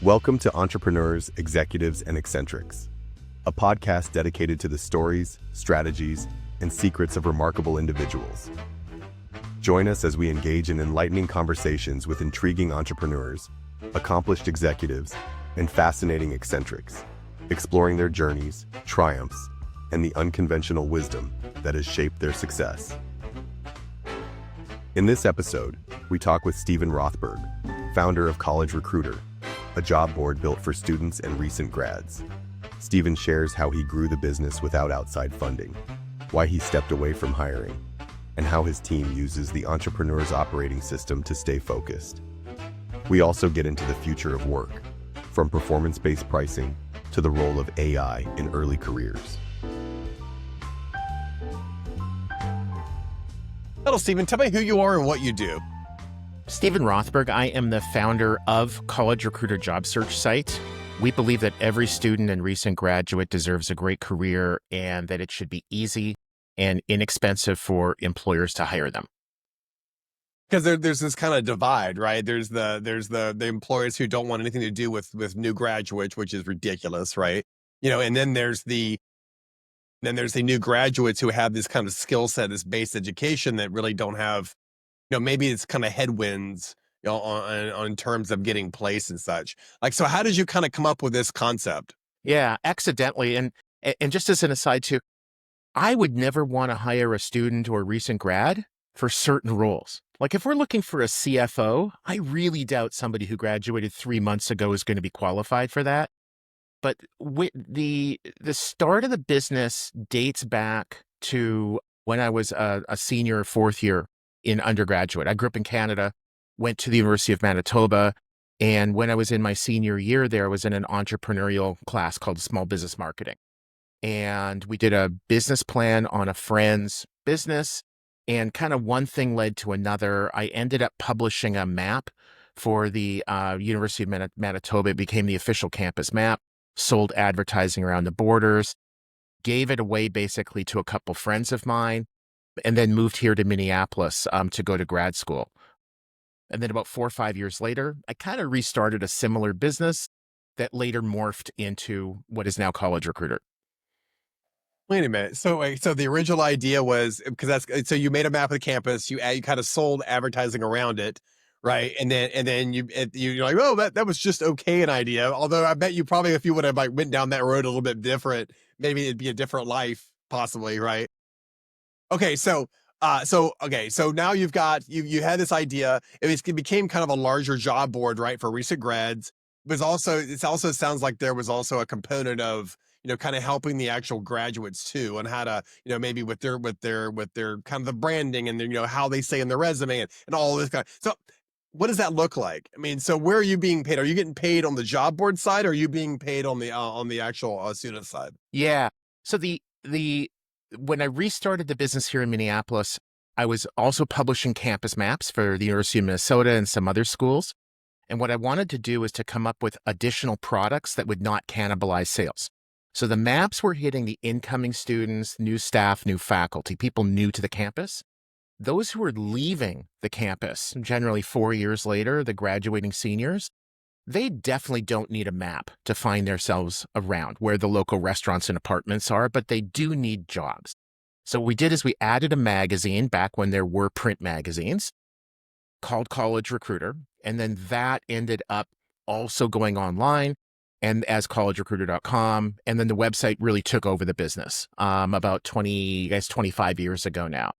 Welcome to Entrepreneurs, Executives, and Eccentrics, a podcast dedicated to the stories, strategies, and secrets of remarkable individuals. Join us as we engage in enlightening conversations with intriguing entrepreneurs, accomplished executives, and fascinating eccentrics, exploring their journeys, triumphs, and the unconventional wisdom that has shaped their success. In this episode, we talk with Stephen Rothberg, founder of College Recruiter, a job board built for students and recent grads. Stephen shares how he grew the business without outside funding, why he stepped away from hiring, and how his team uses the Entrepreneurial Operating System to stay focused. We also get into the future of work, from performance-based pricing to the role of AI in early careers. Hello, Stephen. Tell me who you are and what you do. Stephen Rothberg. I am the founder of College Recruiter job search site. We believe that every student and recent graduate deserves a great career and that it should be easy and inexpensive for employers to hire them. Because there's this kind of divide, right? There's the employers who don't want anything to do with new graduates, which is ridiculous, right? And then there's the new graduates who have this kind of skill set, this base education that really don't have, maybe it's kind of headwinds, on terms of getting placed and such. So how did you kind of come up with this concept? Yeah, accidentally. And just as an aside too, I would never want to hire a student or recent grad for certain roles. Like if we're looking for a CFO, I really doubt somebody who graduated 3 months ago is going to be qualified for that. But the start of the business dates back to when I was a senior, fourth year in undergraduate. I grew up in Canada, went to the University of Manitoba, and when I was in my senior year there, I was in an entrepreneurial class called Small Business Marketing. And we did a business plan on a friend's business, and kind of one thing led to another. I ended up publishing a map for the University of Manitoba. It became the official campus map, sold advertising around the borders, gave it away basically to a couple friends of mine, and then moved here to Minneapolis to go to grad school. And then about 4 or 5 years later, I kind of restarted a similar business that later morphed into what is now College Recruiter. Wait a minute. So the original idea was, so you made a map of the campus, you kind of sold advertising around it, right? And then you're like, oh, that was just okay an idea. Although I bet you probably, if you would have went down that road a little bit different, maybe it'd be a different life, possibly, right? Okay, so now you had this idea. It became kind of a larger job board, right, for recent grads. It also sounds like there was also a component of, kind of helping the actual graduates too, on how to, maybe with their kind of the branding and then, how they say in their resume and all this kind of. So what does that look like? I mean, so where are you being paid? Are you getting paid on the job board side, or are you being paid on the actual student side? Yeah. So when I restarted the business here in Minneapolis, I was also publishing campus maps for the University of Minnesota and some other schools. And what I wanted to do was to come up with additional products that would not cannibalize sales. So the maps were hitting the incoming students, new staff, new faculty, people new to the campus. Those who were leaving the campus, generally 4 years later, the graduating seniors, they definitely don't need a map to find themselves around where the local restaurants and apartments are, but they do need jobs. So what we did is we added a magazine back when there were print magazines called College Recruiter. And then that ended up also going online and as collegerecruiter.com. And then the website really took over the business about 25 years ago now.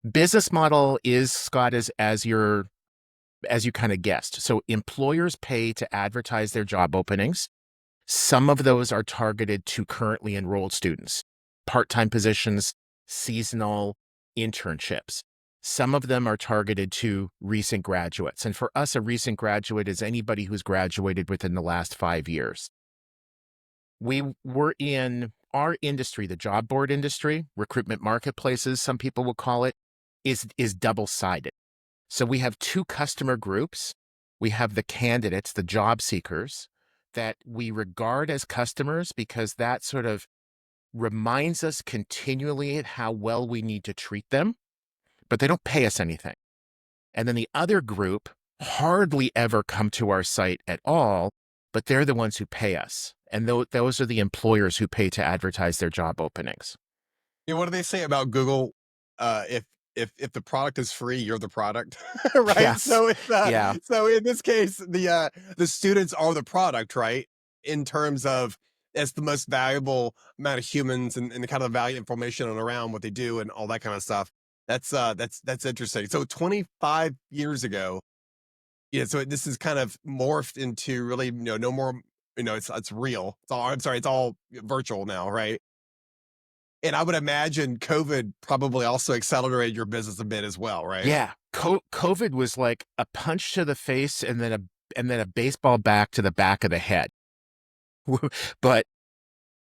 Business model is, Scott, as you kind of guessed. So employers pay to advertise their job openings. Some of those are targeted to currently enrolled students, part-time positions, seasonal internships. Some of them are targeted to recent graduates. And for us, a recent graduate is anybody who's graduated within the last 5 years. We were in our industry, the job board industry, recruitment marketplaces, some people will call it, is double-sided. So we have two customer groups. We have the candidates, the job seekers, that we regard as customers because that sort of reminds us continually how well we need to treat them, but they don't pay us anything. And then the other group hardly ever come to our site at all but they're the ones who pay us. And those are the employers who pay to advertise their job openings. What do they say about Google? If the product is free, you're the product, right? Yes. So it's Yeah. so in this case, the students are the product, right? In terms of it's the most valuable amount of humans and the kind of value information around what they do and all that kind of stuff. That's interesting. So 25 years ago, yeah. So this is kind of morphed into really, no more. It's real. It's all. I'm sorry. It's all virtual now, right? And I would imagine COVID probably also accelerated your business a bit as well, right? Yeah. COVID was like a punch to the face and then a baseball back to the back of the head. But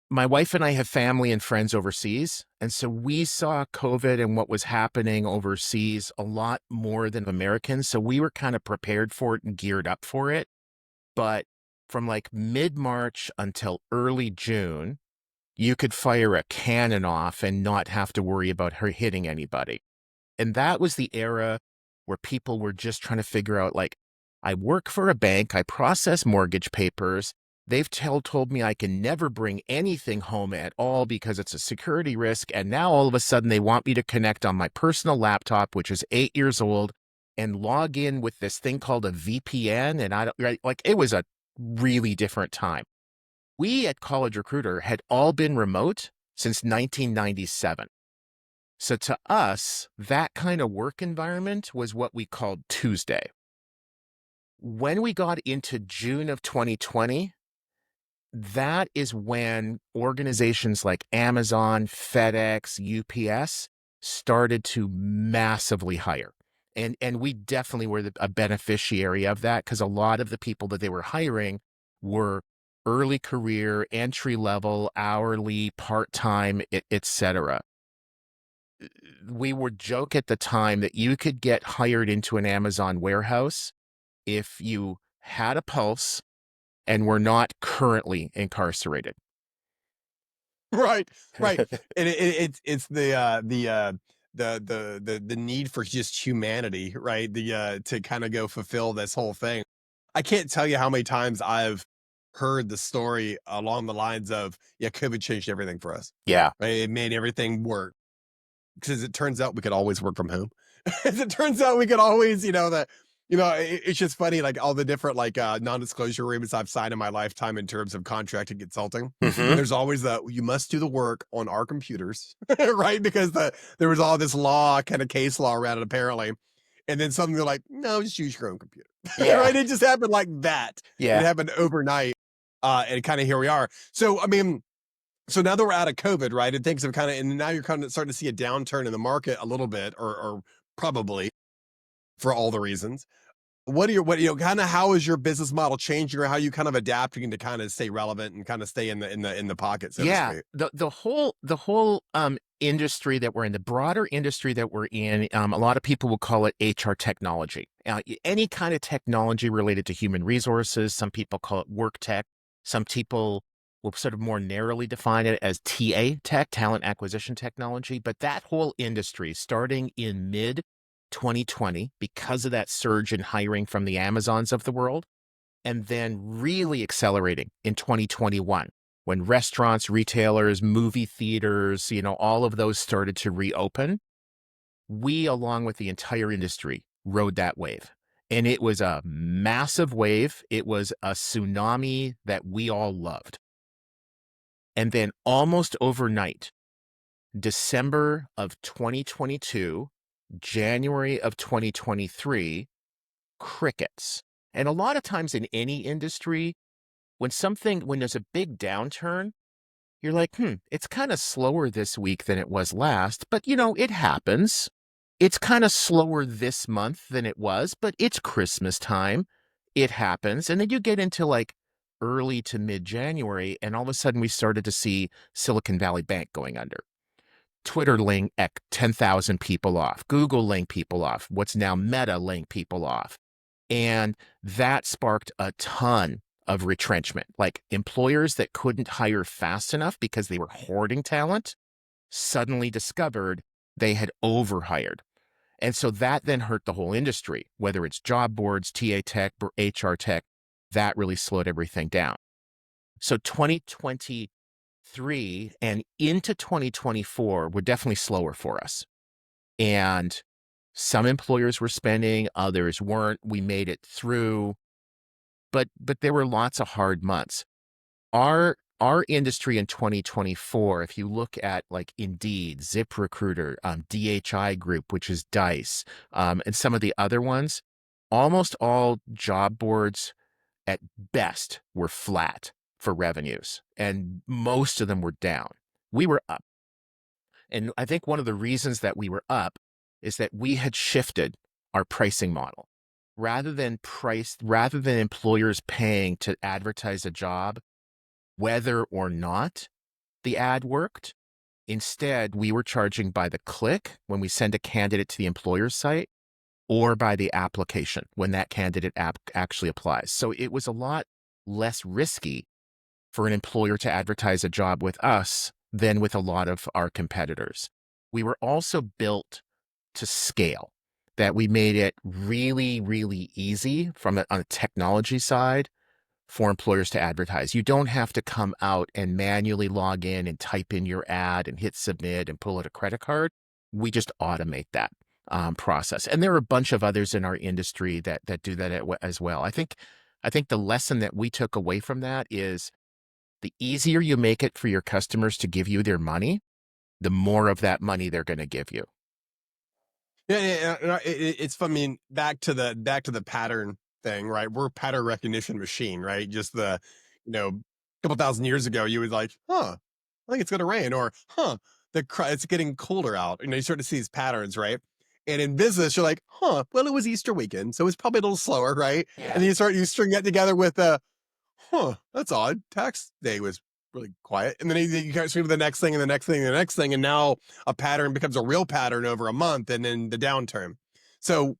my wife and I have family and friends overseas. And so we saw COVID and what was happening overseas a lot more than Americans. So we were kind of prepared for it and geared up for it. But from like mid-March until early June, you could fire a cannon off and not have to worry about her hitting anybody. And that was the era where people were just trying to figure out, like, I work for a bank, I process mortgage papers. They've told me I can never bring anything home at all because it's a security risk. And now all of a sudden they want me to connect on my personal laptop, which is 8 years old, and log in with this thing called a VPN. And I don't, right, like, it was a really different time. We at College Recruiter had all been remote since 1997. So to us, that kind of work environment was what we called Tuesday. When we got into June of 2020, that is when organizations like Amazon, FedEx, UPS started to massively hire. And we definitely were a beneficiary of that because a lot of the people that they were hiring were early career, entry level, hourly, part-time, et cetera. We would joke at the time that you could get hired into an Amazon warehouse if you had a pulse and were not currently incarcerated. Right, right. And it's the need for just humanity, right? To kind of go fulfill this whole thing. I can't tell you how many times I've heard the story along the lines of, yeah, COVID changed everything for us. Yeah. Right? It made everything work. Because it turns out we could always work from home. As it turns out we could always, it's just funny, like all the different like non-disclosure agreements I've signed in my lifetime in terms of contract and consulting. Hmm. There's always you must do the work on our computers, right? Because there was all this law, kind of case law around it apparently. And then suddenly they're like, no, just use your own computer. Yeah. Right? It just happened like that. It Yeah. happened overnight. And kind of here we are. So I mean, so now that we're out of COVID, right, and things have kind of, and now you're kind of starting to see a downturn in the market a little bit, or probably for all the reasons. Kind of how is your business model changing, or how you kind of adapting to kind of stay relevant and kind of stay in the pocket, so to Yeah. speak? The whole industry that we're in, the broader industry that we're in, a lot of people will call it HR technology. Any kind of technology related to human resources. Some people call it work tech. Some people will sort of more narrowly define it as TA tech, talent acquisition technology. But that whole industry, starting in mid 2020, because of that surge in hiring from the Amazons of the world, and then really accelerating in 2021 when restaurants, retailers, movie theaters, all of those started to reopen. We, along with the entire industry, rode that wave. And it was a massive wave. It was a tsunami that we all loved. And then almost overnight, December of 2022, January of 2023, crickets. And a lot of times in any industry, when there's a big downturn, you're like, it's kind of slower this week than it was last, but it happens. It's kind of slower this month than it was, but it's Christmas time. It happens. And then you get into like early to mid-January, and all of a sudden we started to see Silicon Valley Bank going under. Twitter laying 10,000 people off. Google laying people off. What's now Meta laying people off. And that sparked a ton of retrenchment. Like employers that couldn't hire fast enough because they were hoarding talent suddenly discovered they had overhired. And so that then hurt the whole industry, whether it's job boards, TA tech, or HR tech. that really slowed everything down. So 2023 and into 2024 were definitely slower for us. And some employers were spending, others weren't. We made it through, but there were lots of hard months. Our industry in 2024, if you look at like Indeed, ZipRecruiter, DHI Group, which is Dice, and some of the other ones, almost all job boards at best were flat for revenues, and most of them were down. We were up. And I think one of the reasons that we were up is that we had shifted our pricing model. Rather than employers paying to advertise a job, whether or not the ad worked, instead, we were charging by the click when we send a candidate to the employer's site, or by the application when that candidate actually applies. So it was a lot less risky for an employer to advertise a job with us than with a lot of our competitors. We were also built to scale, that we made it really, really easy on a technology side for employers to advertise. You don't have to come out and manually log in and type in your ad and hit submit and pull out a credit card. We just automate that process. And there are a bunch of others in our industry that do that as well. I think the lesson that we took away from that is the easier you make it for your customers to give you their money, the more of that money they're going to give you. It's fun. I mean, back to the pattern thing, right? We're a pattern recognition machine, right? Just a couple thousand years ago, you would like, huh, I think it's gonna rain, or it's getting colder out. You start to see these patterns, right? And in business, you're like, well, it was Easter weekend, so it's probably a little slower, right? Yeah. And then you string that together with that's odd. Tax day was really quiet. And then you kind of swing to the next thing and the next thing and the next thing. And now a pattern becomes a real pattern over a month and then the downturn. So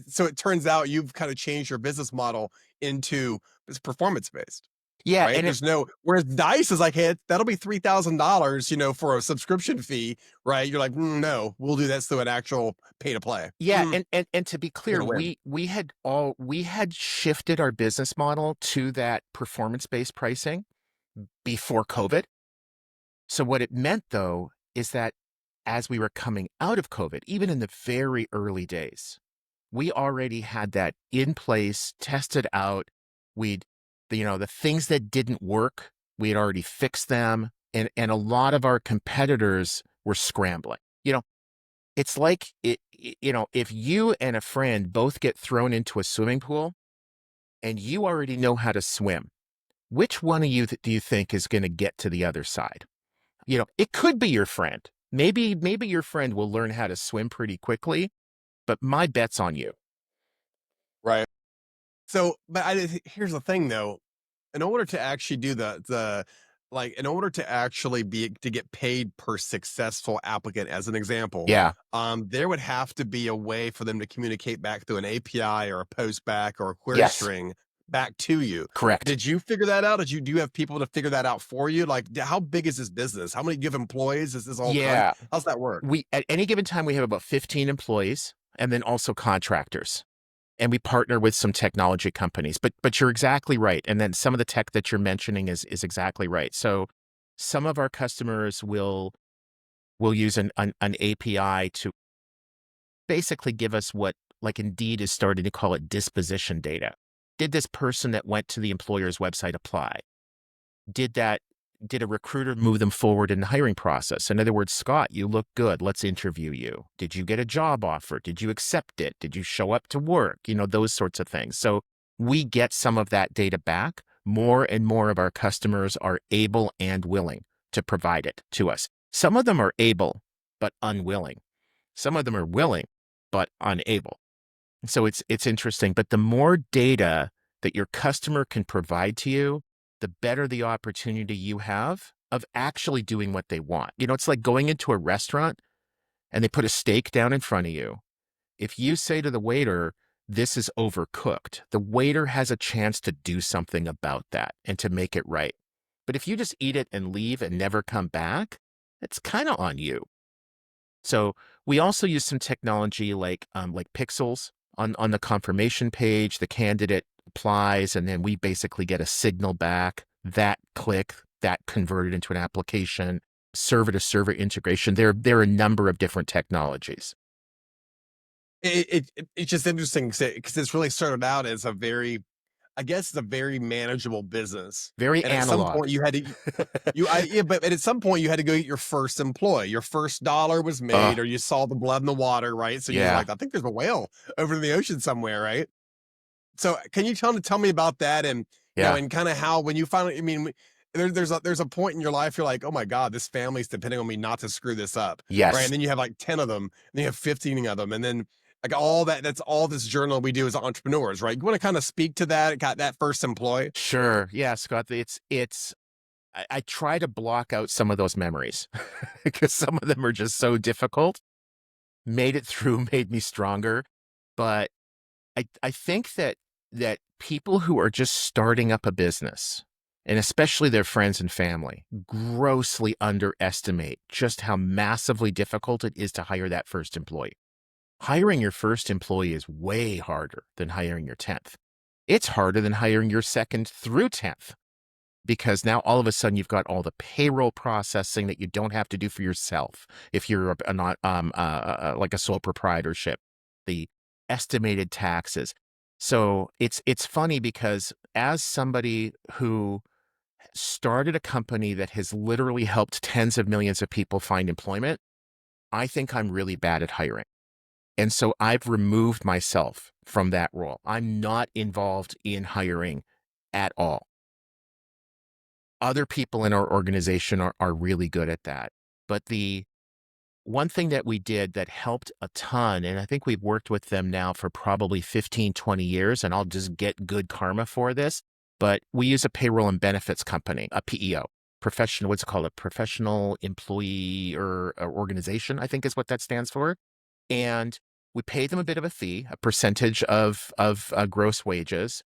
so it turns out you've kind of changed your business model into it's performance based, Yeah, right? and it, Whereas Dice is like, hey, that'll be $3,000, for a subscription fee, right? You're like, no, we'll do that through an actual pay to play. yeah, and to be You're clear, gonna win. we had shifted our business model to that performance-based pricing before COVID. So what it meant though is that as we were coming out of COVID, even in the very early days, we already had that in place, tested out. We'd, the things that didn't work, we had already fixed them. And a lot of our competitors were scrambling. It's like, if you and a friend both get thrown into a swimming pool and you already know how to swim, which one of you do you think is going to get to the other side? It could be your friend. Maybe your friend will learn how to swim pretty quickly, but my bet's on you. Right. So, but here's the thing though, in order to actually do in order to actually to get paid per successful applicant, as an example, Yeah. there would have to be a way for them to communicate back through an API or a post back or a query Yes. string back to you. Correct. Did you figure that out? Do you have people to figure that out for you? Like, how big is this business? How many do you have employees? Is this all Yeah. how's that work? At any given time, we have about 15 employees and then also contractors. And we partner with some technology companies, but you're exactly right. And then some of the tech that you're mentioning is exactly right. So some of our customers will use an API to basically give us what, like, Indeed is starting to call it, disposition data. Did this person that went to the employer's website apply? Did a recruiter move them forward in the hiring process? In other words, Scott, you look good. Let's interview you. Did you get a job offer? Did you accept it? Did you show up to work? Those sorts of things. So we get some of that data back. More and more of our customers are able and willing to provide it to us. Some of them are able, but unwilling. Some of them are willing, but unable. So it's interesting. But the more data that your customer can provide to you, the better the opportunity you have of actually doing what they want. It's like going into a restaurant and they put a steak down in front of you. If you say to the waiter, this is overcooked, the waiter has a chance to do something about that and to make it right. But if you just eat it and leave and never come back, it's kind of on you. So we also use some technology like pixels on the confirmation page. The candidate applies, and then we basically get a signal back. That click, that converted into an application, server-to-server integration. There are a number of different technologies. It's just interesting because it's really started out as a very, I guess, it's a very manageable business. Very And at some analog. point you had to, yeah, but at some point you had to go get your first employee. Your first dollar was Oh, made, or you saw the blood in the water, right? So you're yeah, like, I think there's a whale over in the ocean somewhere, right? So can you tell me about that, and yeah, and kind of how when you finally, I mean, there's a point in your life you're like, oh my god, this family's depending on me not to screw this up, right? yes, And then you have like 10 of them, and then you have 15 of them, and then like all that. That's all this journal we do as entrepreneurs, right? You want to kind of speak to that? Got that first employee? sure, yeah, Scott. I try to block out some of those memories because some of them are just so difficult. Made it through, made me stronger, but I think that people who are just starting up a business, and especially their friends and family, grossly underestimate just how massively difficult it is to hire that first employee. Hiring your first employee is way harder than hiring your 10th. It's harder than hiring your second through 10th because now all of a sudden you've got all the payroll processing that you don't have to do for yourself if you're not like a sole proprietorship, the estimated taxes. So it's funny because as somebody who started a company that has literally helped tens of millions of people find employment, I think I'm really bad at hiring. And so I've removed myself from that role. I'm not involved in hiring at all. Other people in our organization are really good at that. But the one thing that we did that helped a ton, and I think we've worked with them now for probably 15, 20 years, and I'll just get good karma for this, but we use a payroll and benefits company, a PEO, professional, what's it called? A professional employee or organization, I think is what that stands for. And we pay them a bit of a fee, a percentage of gross wages,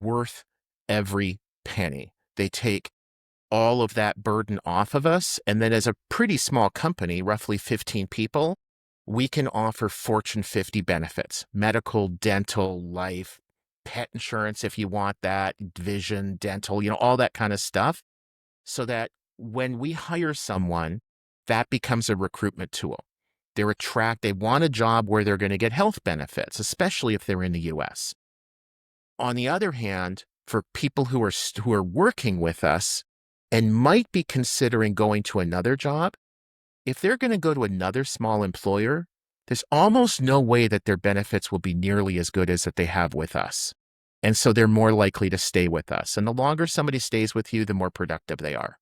worth every penny. They take all of that burden off of us. And then as a pretty small company, roughly 15 people, we can offer Fortune 50 benefits, medical, dental, life, pet insurance if you want that, vision, dental, all that kind of stuff. So that when we hire someone, that becomes a recruitment tool. They want a job where they're going to get health benefits, especially if they're in the US. On the other hand, for people who are working with us and might be considering going to another job, if they're going to go to another small employer, there's almost no way that their benefits will be nearly as good as that they have with us. And so they're more likely to stay with us. And the longer somebody stays with you, the more productive they are.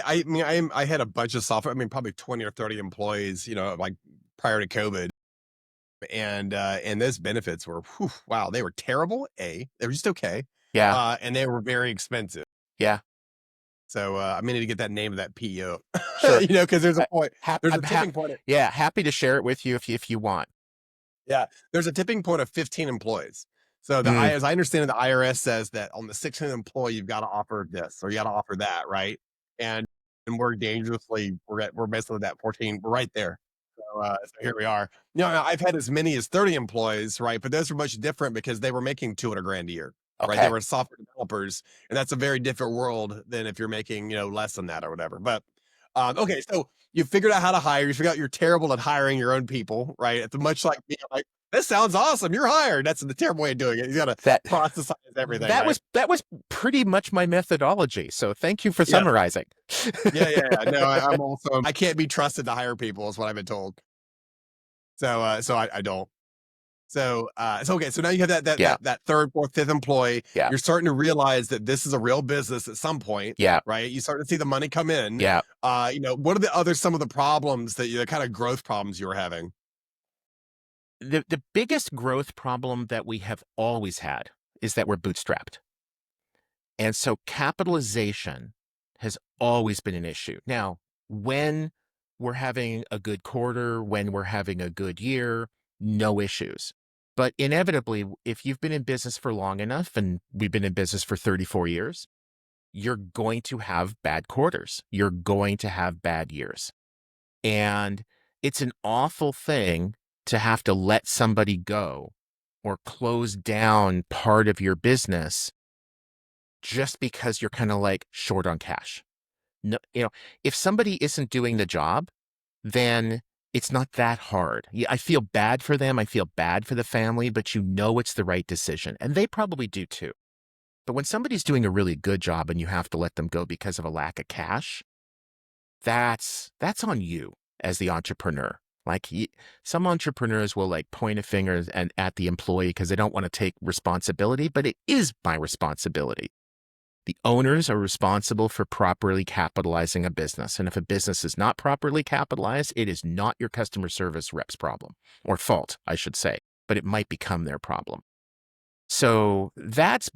I mean, I had a bunch of software. I mean, probably 20 or 30 employees, like prior to COVID, and those benefits were, whew, wow, they were terrible. They were just okay, Yeah, and they were very expensive. yeah, So I mean, to get that name of that PEO, sure. because there's a I, point, there's a I'm tipping point. yeah, happy to share it with you if you want. Yeah, there's a tipping point of 15 employees. So Mm, as I understand it, the IRS says that on the 16th employee, you've got to offer this or you got to offer that, right? And we're basically that 14. We're right there. So here we are. I've had as many as 30 employees, right? But those were much different because they were making 200 grand a year, right? They okay. were software developers, and that's a very different world than if you're making, less than that or whatever. But okay, so you figured out how to hire. You figured out you're terrible at hiring your own people, right? It's much like me. I'm like, this sounds awesome. You're hired. That's the terrible way of doing it. You got to That processize everything, that right? was pretty much my methodology. So thank you for Yes. summarizing. Yeah. No, I'm also I can't be trusted to hire people, is what I've been told. So I don't. So okay. So now you have Yeah, that third, fourth, fifth employee. yeah, You're starting to realize that this is a real business at some point, yeah, right? You start to see the money come in. yeah. What are some of the problems the kind of growth problems you were having? The biggest growth problem that we have always had is that we're bootstrapped. And so capitalization has always been an issue. Now, when we're having a good quarter, when we're having a good year, no issues. But inevitably, if you've been in business for long enough, and we've been in business for 34 years, you're going to have bad quarters. You're going to have bad years. And it's an awful thing to have to let somebody go or close down part of your business just because you're kind of like short on cash. No, if somebody isn't doing the job, then it's not that hard. Yeah, I feel bad for them. I feel bad for the family, but it's the right decision. And they probably do too. But when somebody's doing a really good job and you have to let them go because of a lack of cash, that's on you as the entrepreneur. Like some entrepreneurs will like point a finger and at the employee because they don't want to take responsibility, but it is my responsibility. The owners are responsible for properly capitalizing a business. And if a business is not properly capitalized, it is not your customer service rep's problem, or fault, I should say, but it might become their problem. So that's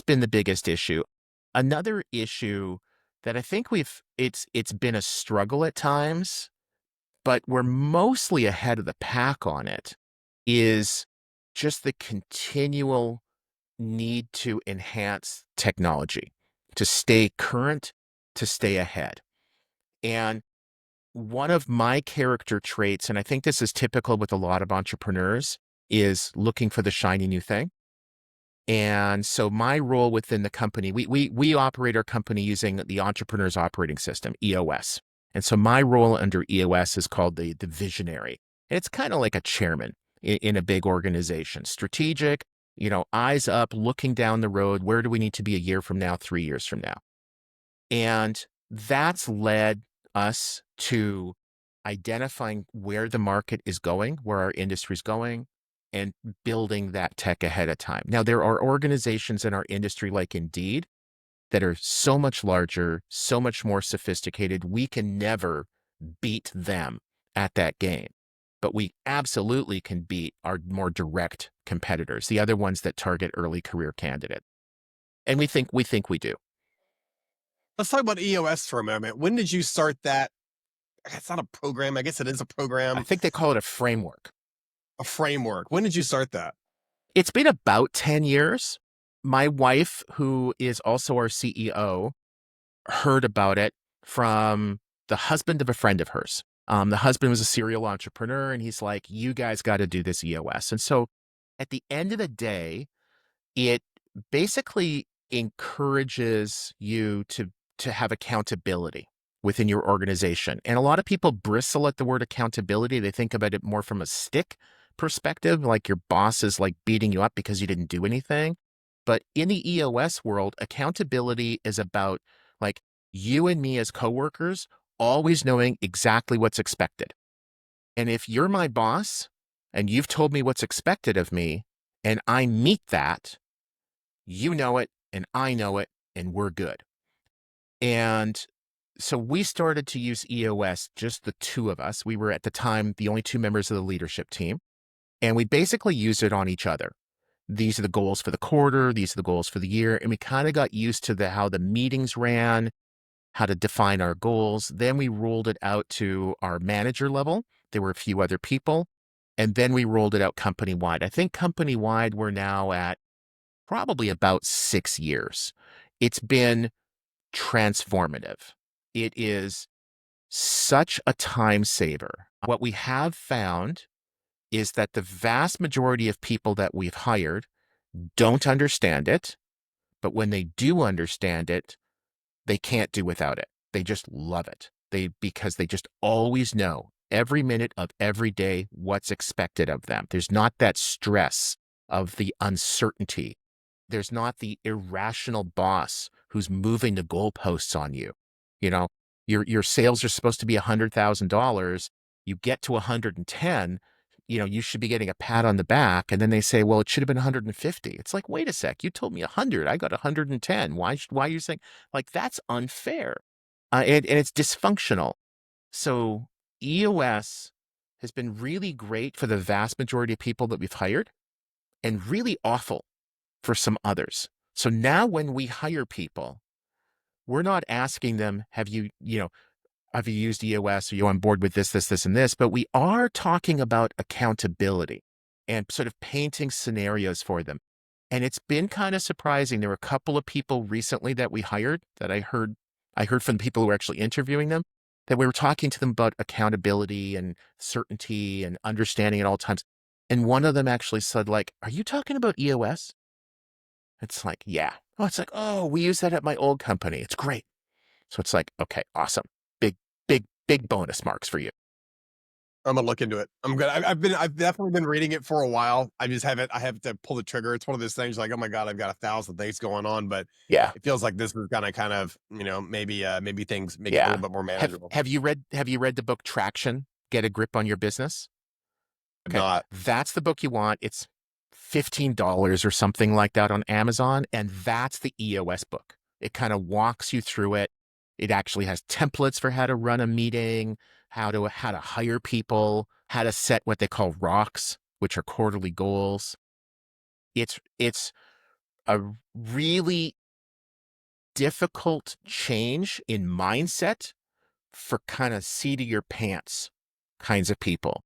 been the biggest issue. Another issue that I think it's been a struggle at times, but we're mostly ahead of the pack on it, is just the continual need to enhance technology, to stay current, to stay ahead. And one of my character traits, and I think this is typical with a lot of entrepreneurs, is looking for the shiny new thing. And so my role within the company, we operate our company using the Entrepreneur's Operating System, EOS. And so my role under EOS is called the visionary. And it's kind of like a chairman in a big organization, strategic, eyes up, looking down the road. Where do we need to be a year from now, 3 years from now? And that's led us to identifying where the market is going, where our industry is going, and building that tech ahead of time. Now, there are organizations in our industry like Indeed that are so much larger, so much more sophisticated. We can never beat them at that game, but we absolutely can beat our more direct competitors, the other ones that target early career candidates. And we do. Let's talk about EOS for a moment. When did you start that? It's not a program. I guess it is a I program, think they call it a framework. a framework. When did you start that? It's been about 10 years. My wife, who is also our CEO, heard about it from the husband of a friend of hers. The husband was a serial entrepreneur, and he's like, you guys got to do this EOS. And so at the end of the day, it basically encourages you to have accountability within your organization. And a lot of people bristle at the word accountability. They think about it more from a stick perspective, like your boss is like beating you up because you didn't do anything. But in the EOS world, accountability is about like you and me as coworkers always knowing exactly what's expected. And if you're my boss and you've told me what's expected of me and I meet that, you know it and I know it and we're good. And so we started to use EOS, just the two of us. We were at the time the only two members of the leadership team, and we basically used it on each other. These are the goals for the quarter, these are the goals for the year, and we kind of got used to how the meetings ran, how to define our goals. Then we rolled it out to our manager level. There were a few other people, and then we rolled it out company-wide. I think company-wide we're now at probably about 6 years. It's been transformative. It is such a time saver. What we have found is that the vast majority of people that we've hired don't understand it, but when they do understand it, they can't do without it. They just love it. Because they just always know every minute of every day what's expected of them. There's not that stress of the uncertainty. There's not the irrational boss who's moving the goalposts on you. You know, your sales are supposed to be $100,000. You get to 110, you should be getting a pat on the back. And then they say, well, it should have been 150. It's like, wait a sec, you told me 100. I got 110. Why are you saying like that's unfair? And it's dysfunctional. So EOS has been really great for the vast majority of people that we've hired and really awful for some others. So now when we hire people, we're not asking them, have you used EOS? Are you on board with this, and this? But we are talking about accountability and sort of painting scenarios for them. And it's been kind of surprising. There were a couple of people recently that we hired that I heard from the people who were actually interviewing them, that we were talking to them about accountability and certainty and understanding at all times. And one of them actually said, like, "Are you talking about EOS?" It's like, "Yeah." Oh, it's like, "Oh, we use that at my old company. It's great." So it's like, okay, awesome. Big, big, big bonus marks for you. I'm gonna look into it. I'm gonna. I've definitely been reading it for a while. I just haven't. I have to pull the trigger. It's one of those things like, oh my god, I've got 1,000 things going on, but Yeah. it feels like this is gonna kind of, maybe things make it a Yeah. little bit more Have manageable. have you read have you read the book Traction? Get a Grip on Your Business? Okay. Not. That's the book you want. It's $15 or something like that on Amazon. And that's the EOS book. It kind of walks you through it. It actually has templates for how to run a meeting, how to hire people, how to set what they call rocks, which are quarterly goals. It's a really difficult change in mindset for kind of seat of your pants kinds of people.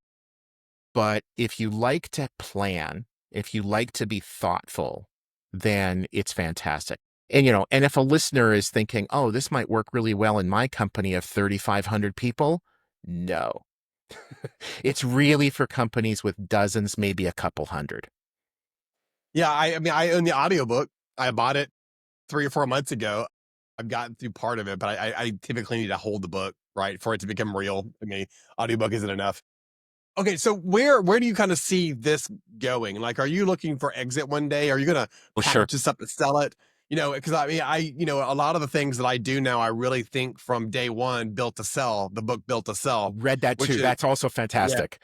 But if you like to plan, if you like to be thoughtful, then it's fantastic. And if a listener is thinking, oh, this might work really well in my company of 3,500 people, no. It's really for companies with dozens, maybe a couple hundred. Yeah, I mean, I own the audiobook. I bought it 3 or 4 months ago. I've gotten through part of it, but I typically need to hold the book, right, for it to become real to me. Audiobook isn't enough. Okay, so where do you kind of see this going? Like, are you looking for exit one day? Are you gonna Well, sure. package this up and sell it? Because I mean, a lot of the things that I do now, I really think from day one, built to sell. The book built to sell, Read that which too. is That's also yeah, fantastic.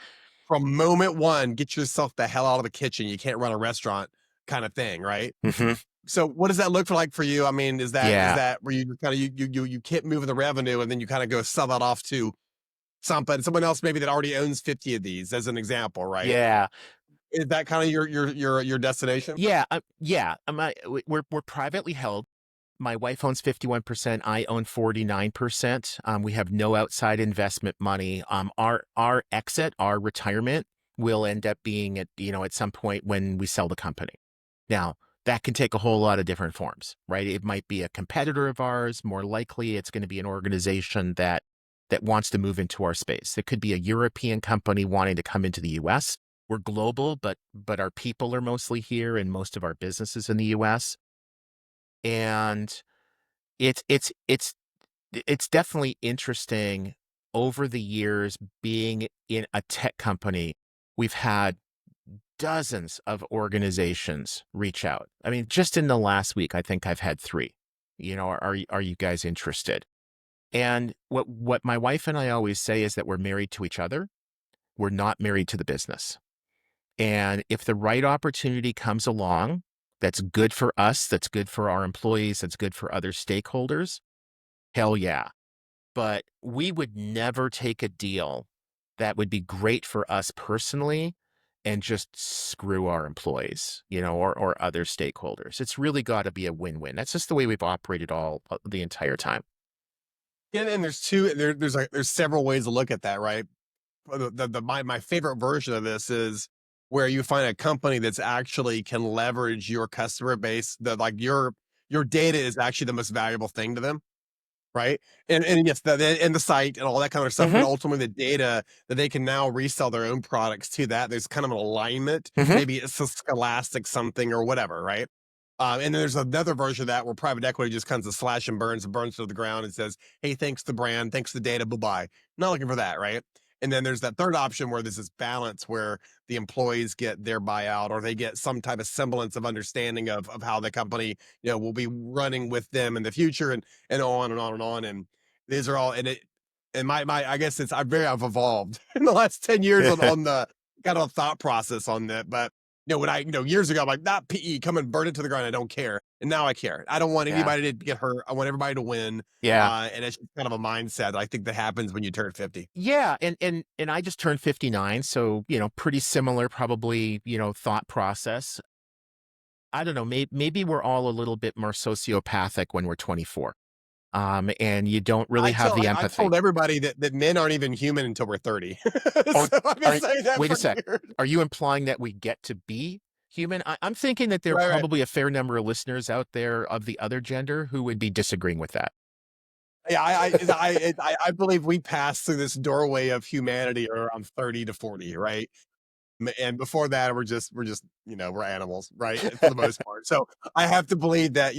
from moment one, get yourself the hell out of the kitchen. You can't run a restaurant, kind of thing, right? Hmm. So, what does that look like for you? I mean, is Yeah. that where you kind of you keep moving the revenue and then you kind of go sell that off to someone else maybe that already owns 50 of these, as an example, right? Yeah. Is that kind of your destination? Yeah. Yeah. We're privately held. My wife owns 51%. I own 49%. We have no outside investment money. Our exit, our retirement will end up being at some point when we sell the company. Now, that can take a whole lot of different forms, right? It might be a competitor of ours. More likely, it's going to be an organization that wants to move into our space. It could be a European company wanting to come into the US. We're global, but our people are mostly here and most of our businesses in the US. And it's it's it's it's definitely interesting over the years being in a tech company. We've had dozens of organizations reach out. I mean, just in the last week, I think I've had three. Are you guys interested? And what my wife and I always say is that we're married to each other. We're not married to the business. And if the right opportunity comes along, that's good for us, that's good for our employees, that's good for other stakeholders, hell yeah. But we would never take a deal that would be great for us personally and just screw our employees, or other stakeholders. It's really got to be a win-win. That's just the way we've operated all the entire time. Yeah, and there's several ways to look at that, right? My favorite version of this is where you find a company that's actually can leverage your customer base. That like your data is actually the most valuable thing to them, right? And yes, and the site and all that kind of stuff, but Hmm. ultimately the data that they can now resell their own products to that. There's kind of an alignment. Hmm. Maybe it's a Scholastic something or whatever, right? And then there's another version of that where private equity just comes to slash and burns to the ground and says, "Hey, thanks the brand, thanks the data, bye bye." Not looking for that, right? And then there's that third option where there's this balance where the employees get their buyout or they get some type of semblance of understanding of how the company will be running with them in the future and on and on and on. And these are all and my I guess I've evolved in the last 10 years on the kind of thought process on that. But when I years ago, I'm like, not PE, come and burn it to the ground. I don't care. And now I care. I don't want Yeah. anybody to get hurt. I want everybody to win. Yeah. And it's just kind of a mindset I think that happens when you turn 50. Yeah. And I just turned 59. So, pretty similar, probably, thought process. I don't know. Maybe we're all a little bit more sociopathic when we're 24. And you don't really have the I've empathy. told everybody that men aren't even human until we're 30. Oh, So I've been saying that wait a for sec. years. Are you implying that we get to be human? I'm thinking that there are Right, right. probably a fair number of listeners out there of the other gender who would be disagreeing with that. Yeah, I believe we pass through this doorway of humanity around 30 to 40, right? And before that, we're just we're animals, right? For the most part. So I have to believe that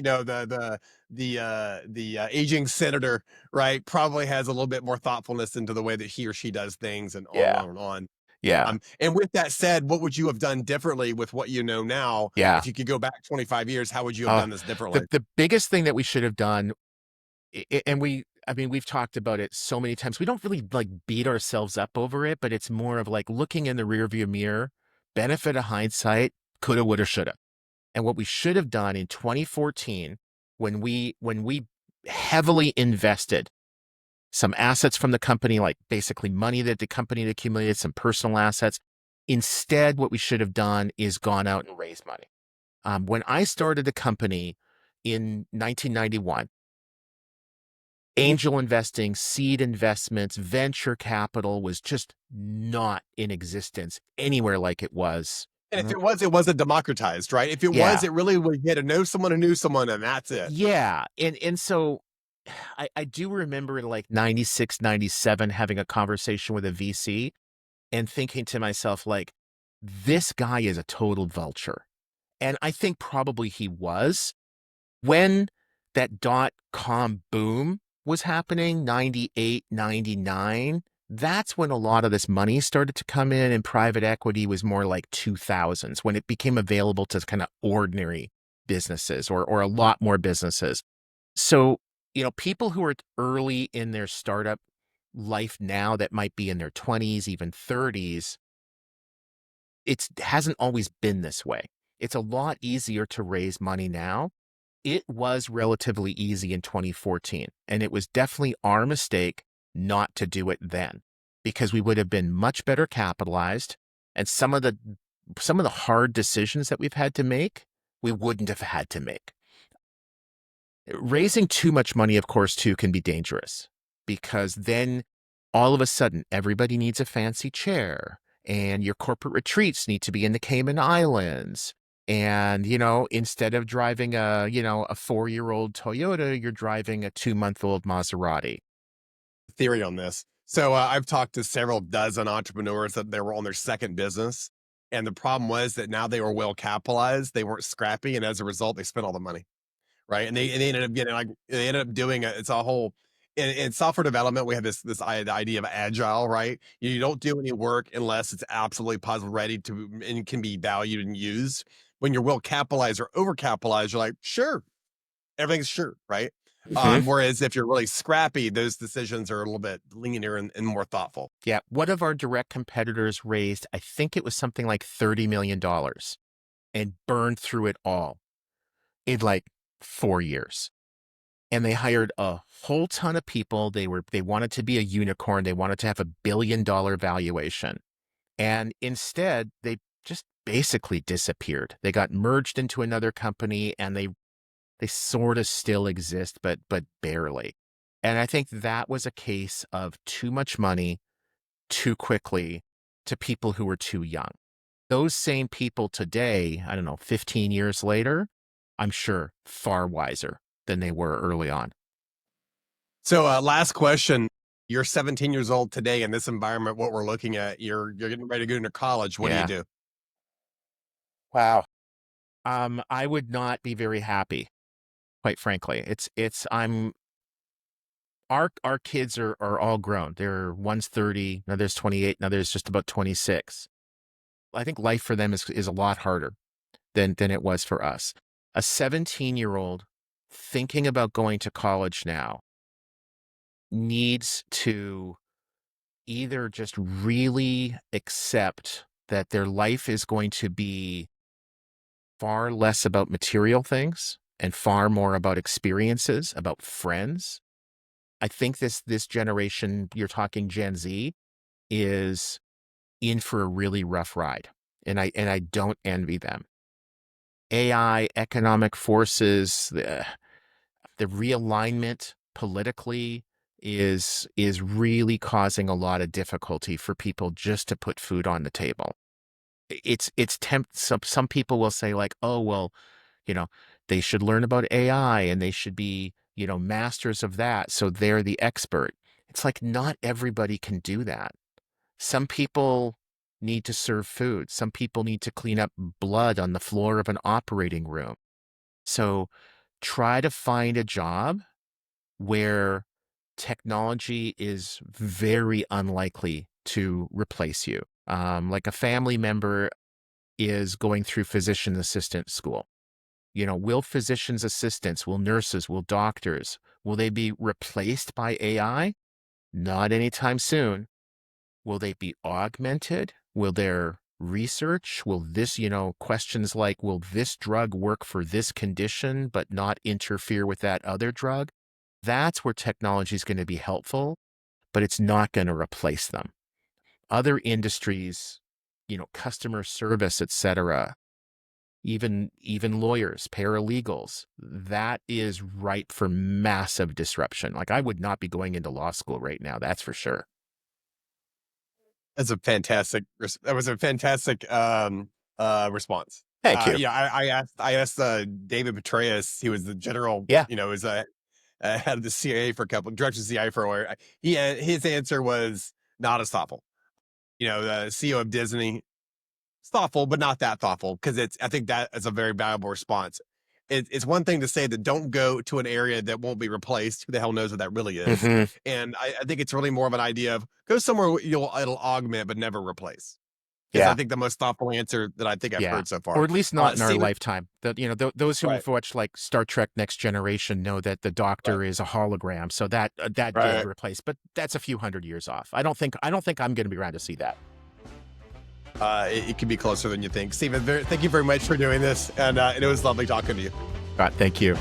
the aging senator, right, probably has a little bit more thoughtfulness into the way that he or she does things, and on and Yeah. on and on. Yeah. And with that said, what would you have done differently with what you know now? Yeah. If you could go back 25 years, how would you have Uh, done this differently? the biggest thing that we should have done, and I mean, we've talked about it so many times. We don't really like beat ourselves up over it, but it's more of like looking in the rearview mirror, benefit of hindsight, coulda, woulda, shoulda. And what we should have done in 2014, when we heavily invested some assets from the company, like basically money that the company had accumulated, some personal assets. Instead, what we should have done is gone out and raised money. When I started the company in 1991, angel investing, seed investments, venture capital was just not in existence anywhere like it was. And if it wasn't democratized, right? If it was, Yeah. it really was, you had to know someone who knew someone, and that's it. Yeah. And so I do remember in like 96, 97 having a conversation with a VC and thinking to myself, like, this guy is a total vulture. And I think probably he was. When that dot-com boom was happening, 98, 99, that's when a lot of this money started to come in, and private equity was more like 2000s, when it became available to kind of ordinary businesses or a lot more businesses. So, people who are early in their startup life now that might be in their 20s, even 30s, it hasn't always been this way. It's a lot easier to raise money now. It was relatively easy in 2014, and it was definitely our mistake not to do it then, because we would have been much better capitalized, and some of the hard decisions that we've had to make, we wouldn't have had to make. Raising too much money, of course, too, can be dangerous, because then all of a sudden everybody needs a fancy chair, and your corporate retreats need to be in the Cayman Islands. And, instead of driving a 4-year-old Toyota, you're driving a 2-month-old Maserati. Theory on this. So I've talked to several dozen entrepreneurs that they were on their second business. And the problem was that now they were well capitalized, they weren't scrappy. And as a result, they spent all the money. Right. And they ended up getting, like, they ended up doing it's a whole, in software development, we have the idea of agile, right? You don't do any work unless it's absolutely positive ready to and can be valued and used. When you're well capitalized or over capitalized, you're like, sure, everything's sure, right? Mhm. Whereas if you're really scrappy, those decisions are a little bit leaner and more thoughtful. Yeah. One of our direct competitors raised, I think it was something like $30 million, and burned through it all in like 4 years. And they hired a whole ton of people. They wanted to be a unicorn. They wanted to have $1 billion valuation. And instead, they just basically disappeared. They got merged into another company, and they sort of still exist, but barely. And I think that was a case of too much money too quickly to people who were too young. Those same people today, I don't know, 15 years later, I'm sure far wiser than they were early on. So, last question. You're 17 years old today in this environment, what we're looking at, you're getting ready to go into college. What do you Yeah. do? Wow. I would not be very happy, quite frankly. I'm our kids are all grown. One's 30, another's 28, another's just about 26. I think life for them is a lot harder than it was for us. A 17-year-old thinking about going to college now needs to either just really accept that their life is going to be far less about material things and far more about experiences, about friends. I think this generation, you're talking Gen Z, is in for a really rough ride. And I don't envy them. AI, economic forces, the realignment politically is really causing a lot of difficulty for people just to put food on the table. Some people will say, like, oh well, you know, they should learn about AI and they should be, masters of that, so they're the expert. It's like not everybody can do that. Some people need to serve food. Some people need to clean up blood on the floor of an operating room. So try to find a job where technology is very unlikely to replace you. Like a family member is going through physician assistant school. Will physician's assistants, will nurses, will doctors, will they be replaced by AI? Not anytime soon. Will they be augmented? Will their research, will this, questions like, will this drug work for this condition but not interfere with that other drug? That's where technology is going to be helpful, but it's not going to replace them. Other industries, customer service, et cetera, even lawyers, paralegals, that is ripe for massive disruption. Like I would not be going into law school right now, that's for sure. That's a fantastic. That was a fantastic response. Thank you. I asked David Petraeus. He was the general. Yeah. Was head of the CIA for a couple, director of the CIA for a while. His answer was not as thoughtful. The CEO of Disney, it's thoughtful, but not that thoughtful because I think that is a very valuable response. It's one thing to say that don't go to an area that won't be replaced. Who the hell knows what that really is? Mhm. And I think it's really more of an idea of go somewhere it'll augment but never replace. Is I Yeah. think the most thoughtful answer that I think I've Yeah. heard so far. Or at least not in our Steven, lifetime. Those who right, have watched like Star Trek Next Generation know that the right, Doctor is a hologram. So that did right. replace, but that's a few hundred years off. I don't think I'm going to be around to see that. It can be closer than you think. Steven, thank you very much for doing this, and it was lovely talking to you. Thank you.